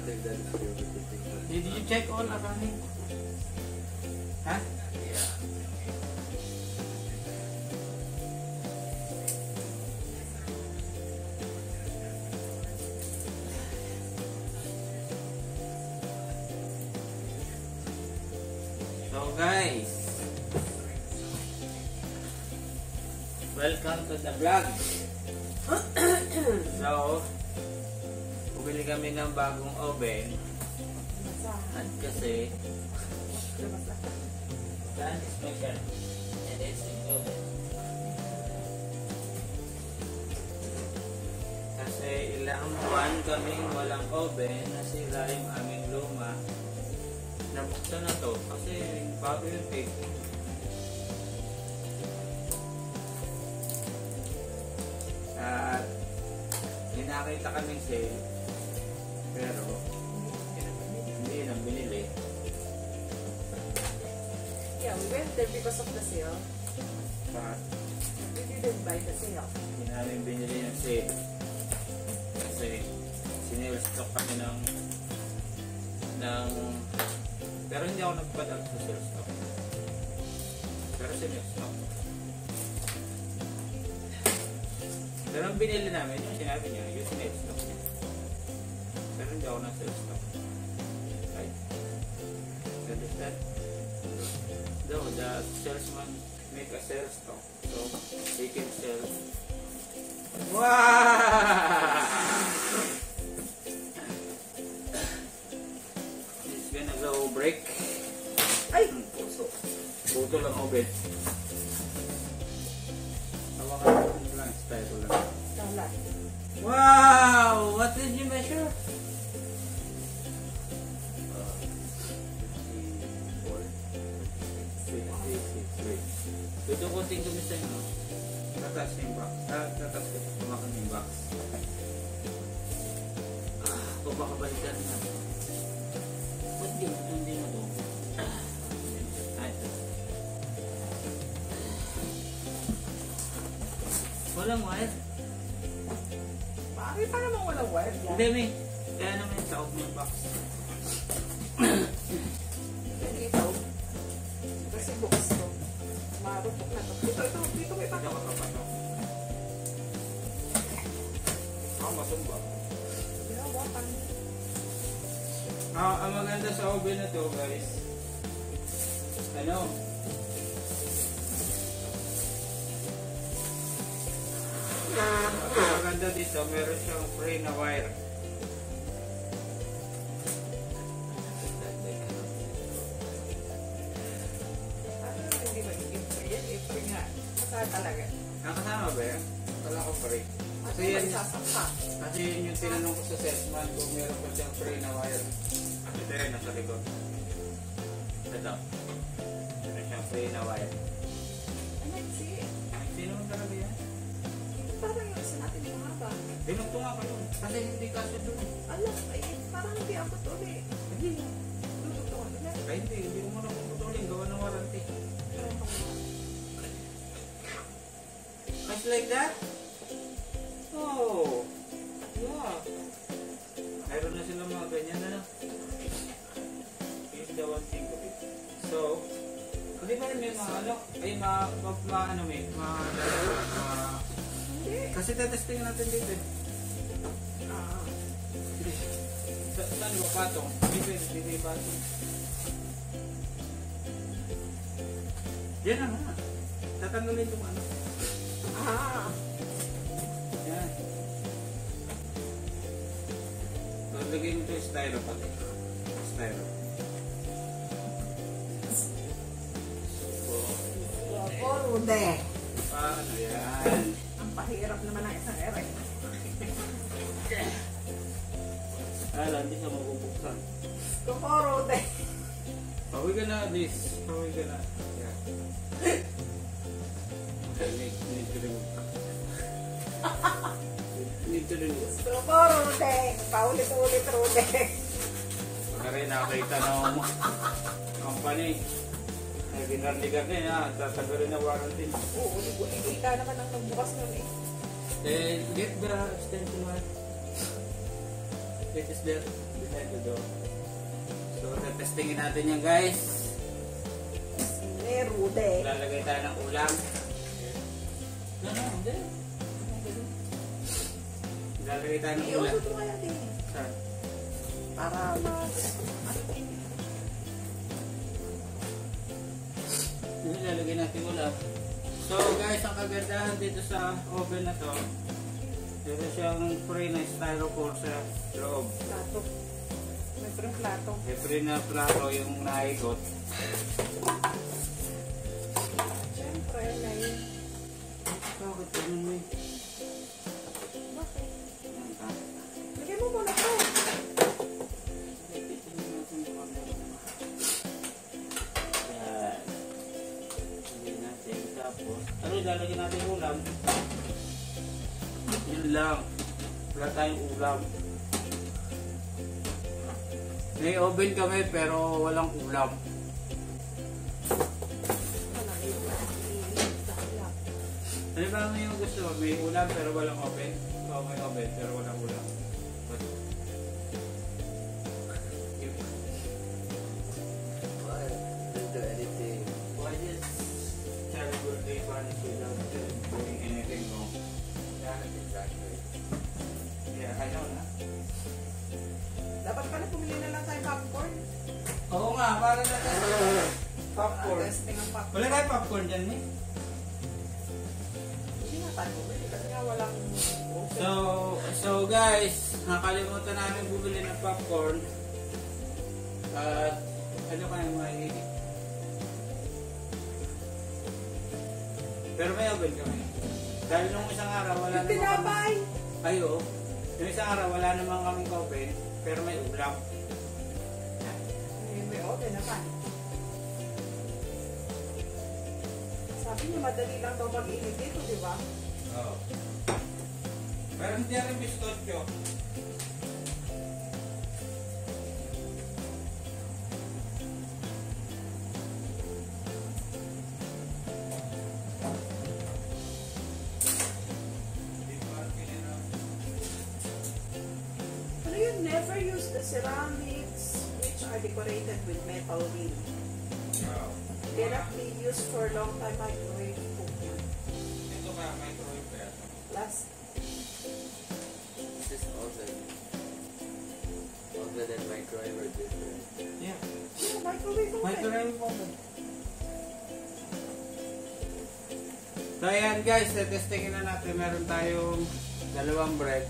think that is the only good thing. Did you check all running? Huh? Yeah. So guys, welcome to the vlog. So, bumili kami ng bagong oven. At kasi, saan special? And it's in oven. Kasi ilang buwan kaming walang oven, nasira yung aming luma. Nabuksan na to kasi bago yung cake. At may nakita kaming sale pero hindi nang binili. Yeah, we went there because of the sale. But We didn't buy the sale. hindi namin binili ng sale kasi sinil-stock kami ng pero hindi ako nagpadag sa sales stock. Pero sinil-stock. Pero ang binili namin, yung sinabi niya, yung sinil-stock niya. Pero hindi ako ng sales stock. Right? You understand? Though the salesman make a sales stock, so they can sell. Wow! It's gonna go break. Ay! Puso. Puto lang oven. Hawakan mo lang, style ko lang. Tala. Wow! What did you measure? 54. Ito konting gumisay mo. Tataas yung box. Tataas ko. Tumakan yung box. Kung baka balikan na. Ba't hindi na to? Walang wire. Bakit pa naman walang wire yan? Hindi, may. Kaya naman yung taob ng box. Dito. Kasi bukas to. Marupok na to. Dito may Ito patok. ka papatok. Ako masumba. Ginawakan. Ang maganda sa oven na to, guys. Ano? Ang maganda dito, meron siyang free na wire. Ano hindi magiging free yan? Free nga. Saan talaga? Nakasama ba yan? Wala ko free. Kasi Kasi yan, sasampa. kasi yun yung tinanong ko sa salesman kung meron pa siyang free na wire. Ito yun, nasa likod. Ito. Meron siyang free na wire. Ano see? Sino mo talaga yan? Parang yung isa natin yung haba. Dinugtunga ko yun. Kasi hindi kasi doon. Alam, ay parang hindi abot uli. Hindi. Tututuan ulit. Ay hindi mo muna puputulin. Gawa ng warranty. Just like that? Oh. Yeah. Mayroon na sila mga ganyan na. Here's the one thing of it. So, hindi ba rin may mga ano? Ay, ano may? Hindi. Kasi tetesting natin dito eh. Ah. Saan ba patong? Hindi patong. Yan na nga. Tatanggalin itong ano. Ah. Yan. So, lagay mo ito yung styro pati. Styro. Rude. Paano yan? Ang pahirap naman ng isang ere. Hindi siya mabubuksan. Rude. Pawi ka na, this. Pawi ka na. Yan. Okay, need to remove. Need to remove. Rude. Paulit-ulit rude. Pagka rin nakakita ng company. Ginarligan na yan, tatanggalin na warranty. Oo, kita naman ang nagbukas nun eh. Then, get the extension wire. It is there. Behind the door. So, testingin natin yan guys. Rude. Lalagay tayo ng ulam. No, hindi. Lalagay tayo ng ulam. Iusot mo kaya din. Saan? Para mas... Lalagay natin ulam. So guys, ang kagandahan dito sa oven na to, meron siyang free na styrofoam sa loob. Plato. May free plato. May free na plato yung naigot. Siyempre, na yun. Bakit ganun mo eh? Bakit? Yan ka. Lagyan mo muna to. Yan. Hindi natin. Tapos, ano lalagyan natin yung ulam? Yun lang. Wala tayong ulam. May oven kami pero walang ulam. Ano ba mo yung gusto mo? May ulam pero walang oven? O may oven pero walang ulam? But, Why don't do anything? why this terrible day punish without doing anything wrong? Yeah, exactly. Yeah, I know na. Dapat pala pumili na lang tayo popcorn. Oo nga, para na popcorn. Testing ang popcorn. Wala tayo popcorn dyan eh. Hindi na tayo bumili kasi nga walang... So guys, nakalimutan namin bumili ng popcorn. At ano kaya mahilig? Pero may oven kami. Dahil nung isang araw wala Yung namang tinapay! Ay oo. Nung isang araw wala namang kaming oven, pero may ulam. May oven naman. Sabi niyo, madali lang daw mag-init dito, di ba? Oo. Pero hindi rin bistotyo. Ano yun? Never use the ceramics which are decorated with metal rim. Wow. Cannot be used for long time microwave cooking. Ito ka, microwave pa yan. Last, This is oven. Oven and microwave are different. Yeah. microwave oven. Microwave oven. So ayan guys, testingin na natin. Meron tayong dalawang bread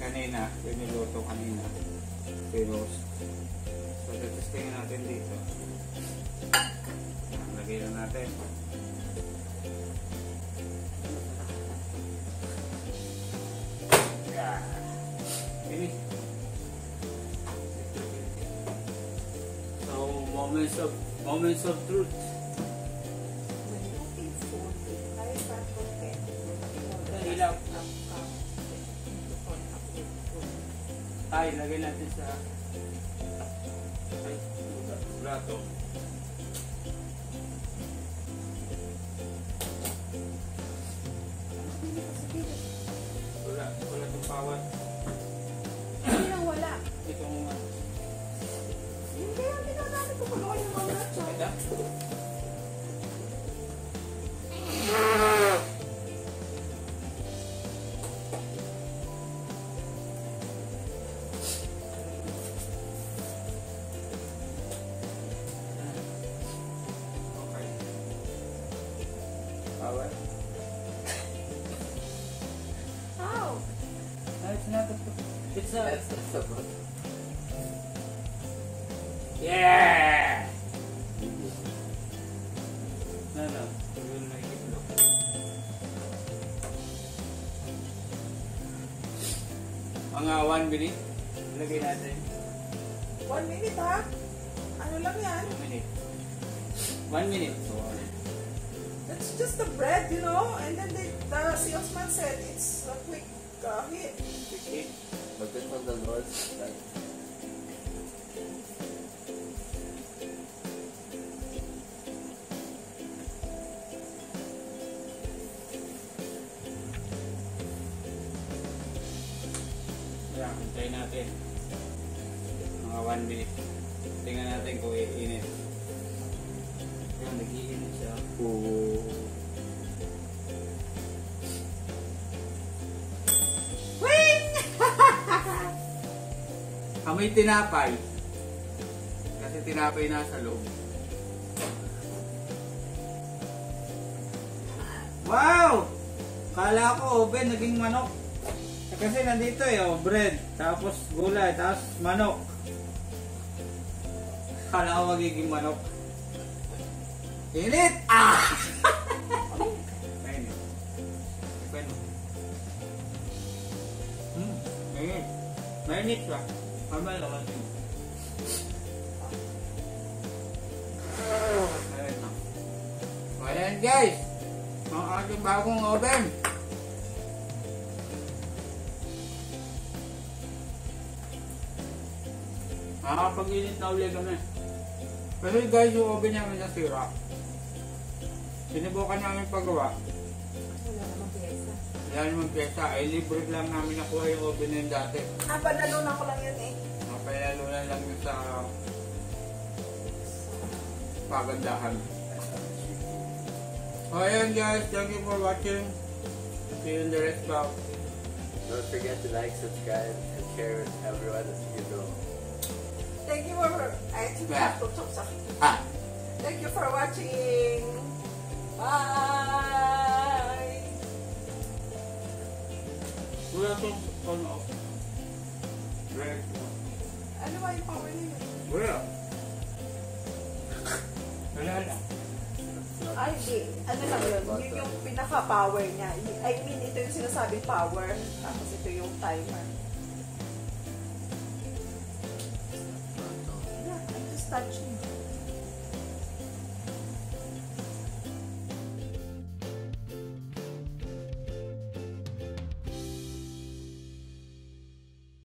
kanina. Yung niluto kanina. Pinos. So testingin natin dito. Lagay na natin. Yeah. Ini. So moments of truth. When cooking food with high fat content, Ilaw. Ay, lagay natin sa ay, plato. Wala itong pawat. Hindi lang wala. Itong Hindi kaya hindi na natin kukuloy yung mga ratso. ito. Okay. Pawat. How? It's not a, it's a, That's not so much. yeah! No. We will make it look. Mga 1 minute. Lagay natin. 1 minute ha? Ano lang yan? 1 minute. 1 minute. So, It's just the bread, you know? And then the salesman said it's a quick hit. okay. But this one, the Lord's like, Yeah, hintayin natin. Mga 1 minute. Tingnan natin kung iinit. Yan, nag-iinit siya. Wait! Amoy tinapay. Kasi tinapay nasa loob. Wow! Kala ko oven, naging manok. Kasi nandito bread, tapos gulay, tapos manok. Kala ko magiging manok. Init! Ah! Mainit. Bueno. Mainit. Mainit siya. Normal naman yun. Ayan na. So, ayan guys. Ang ating bagong oven. Nakakapag-init na ulit kami. Kasi guys, yung oven namin nasira. Sinubukan namin paggawa. Wala namang pyesa. Wala naman pyesa. Ay, libre lang namin nakuha yung oven na yun dati. Panalunan ko lang yun eh. Napalalunan lang yun sa pagandahan. So, ayan guys. Thank you for watching. See you in the rest vlog. Don't forget to like, subscribe, and share with everyone as you know. Thank you for Ah. Thank you for watching. Bye. Wala itong ano. Direct. Ano ba yung power niyo? Wala. Wala lang. Ay, di. Ano lang yun? Yun yung pinaka-power niya. I mean, ito yung sinasabing power. Tapos ito yung timer. Yeah, I'm just touching.